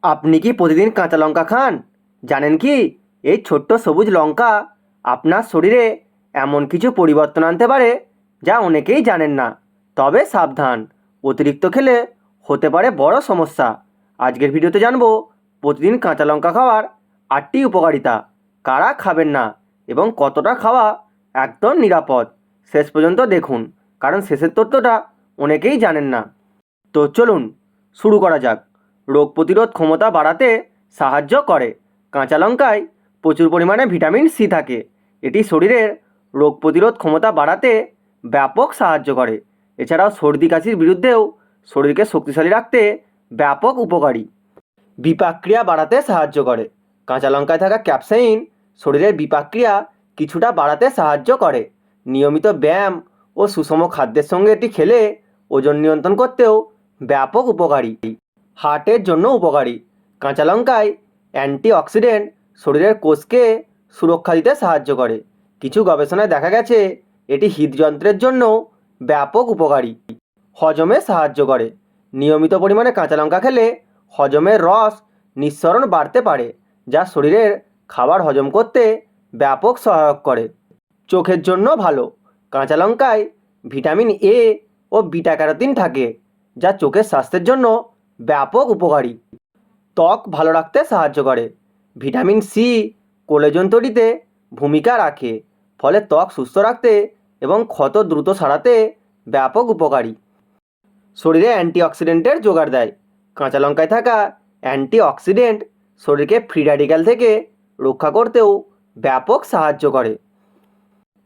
আপনি কি প্রতিদিন কাঁচা লঙ্কা খান? জানেন কি এই ছোট্ট সবুজ লঙ্কা আপনার শরীরে এমন কিছু পরিবর্তন আনতে পারে যা অনেকেই জানেন না। তবে সাবধান, অতিরিক্ত খেলে হতে পারে বড় সমস্যা। আজকের ভিডিওতে জানবো প্রতিদিন কাঁচা লঙ্কা খাওয়ার 8টি উপকারিতা, কারা খাবেন না এবং কতটা খাওয়া একদম নিরাপদ। শেষ পর্যন্ত দেখুন, কারণ শেষের তথ্যটা অনেকেই জানেন না। তো চলুন শুরু করা যাক। রোগ প্রতিরোধ ক্ষমতা বাড়াতে সাহায্য করে। কাঁচা লঙ্কায় প্রচুর পরিমাণে ভিটামিন সি থাকে। এটি শরীরের রোগ প্রতিরোধ ক্ষমতা বাড়াতে ব্যাপক সাহায্য করে। এছাড়াও সর্দি কাশির বিরুদ্ধেও শরীরকে শক্তিশালী রাখতে ব্যাপক উপকারী। বিপাকক্রিয়া বাড়াতে সাহায্য করে। কাঁচা লঙ্কায় থাকা ক্যাপসাইন শরীরের বিপাকক্রিয়া কিছুটা বাড়াতে সাহায্য করে। নিয়মিত ব্যায়াম ও সুষম খাদ্যের সঙ্গে এটি খেলে ওজন নিয়ন্ত্রণ করতেও ব্যাপক উপকারী। হার্টের জন্য উপকারী। কাঁচা লঙ্কায় অ্যান্টিঅক্সিডেন্ট শরীরের কোষকে সুরক্ষা দিতে সাহায্য করে। কিছু গবেষণায় দেখা গেছে এটি হৃদযন্ত্রের জন্য ব্যাপক উপকারী। হজমে সাহায্য করে। নিয়মিত পরিমাণে কাঁচা লঙ্কা খেলে হজমের রস নিঃসরণ বাড়তে পারে, যা শরীরের খাবার হজম করতে ব্যাপক সহায়ক করে। চোখের জন্য ভালো। কাঁচা লঙ্কায় ভিটামিন এ ও বিটা ক্যারোটিন থাকে, যা চোখের স্বাস্থ্যের জন্য ব্যাপক উপকারী। ত্বক ভালো রাখতে সাহায্য করে। ভিটামিন সি কোলাজেন তৈরিতে ভূমিকা রাখে, ফলে ত্বক সুস্থ রাখতে এবং ক্ষত দ্রুত সারাতে ব্যাপক উপকারী। শরীরে অ্যান্টিঅক্সিডেন্টের জোগাড় দেয়। কাঁচা লঙ্কায় থাকা অ্যান্টিঅক্সিডেন্ট শরীরকে ফ্রি র্যাডিক্যাল থেকে রক্ষা করতেও ব্যাপক সাহায্য করে।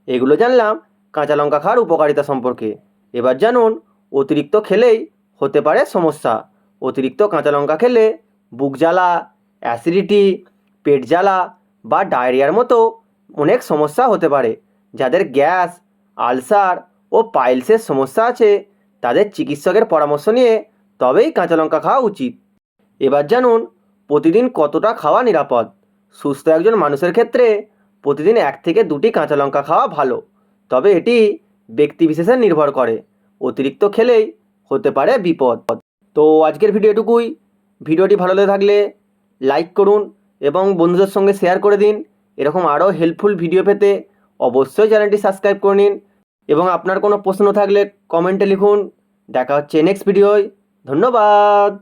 এগুলো জানলাম কাঁচা লঙ্কা খাওয়ার উপকারিতা সম্পর্কে। এবার জানুন অতিরিক্ত খেলেই হতে পারে সমস্যা। অতিরিক্ত কাঁচা লঙ্কা খেলে বুক জ্বালা, অ্যাসিডিটি, পেট জ্বালা বা ডায়রিয়ার মতো অনেক সমস্যা হতে পারে। যাদের গ্যাস, আলসার ও পাইলসের সমস্যা আছে তাদের চিকিৎসকের পরামর্শ নিয়ে তবেই কাঁচা লঙ্কা খাওয়া উচিত। এবার জানুন প্রতিদিন কতটা খাওয়া নিরাপদ। সুস্থ একজন মানুষের ক্ষেত্রে প্রতিদিন 1 থেকে 2টি কাঁচা লঙ্কা খাওয়া ভালো, তবে এটি ব্যক্তিবিশেষে নির্ভর করে। অতিরিক্ত খেলেই হতে পারে বিপদ। তো আজকের ভিডিও এটুকুই। ভিডিওটি ভালো লেগে থাকলে লাইক করুন এবং বন্ধুদের সঙ্গে শেয়ার করে দিন। এরকম আরও হেল্পফুল ভিডিও পেতে অবশ্যই চ্যানেলটি সাবস্ক্রাইব করে নিন এবং আপনার কোনো প্রশ্ন থাকলে কমেন্টে লিখুন। দেখা হচ্ছে নেক্সট ভিডিওয়। ধন্যবাদ।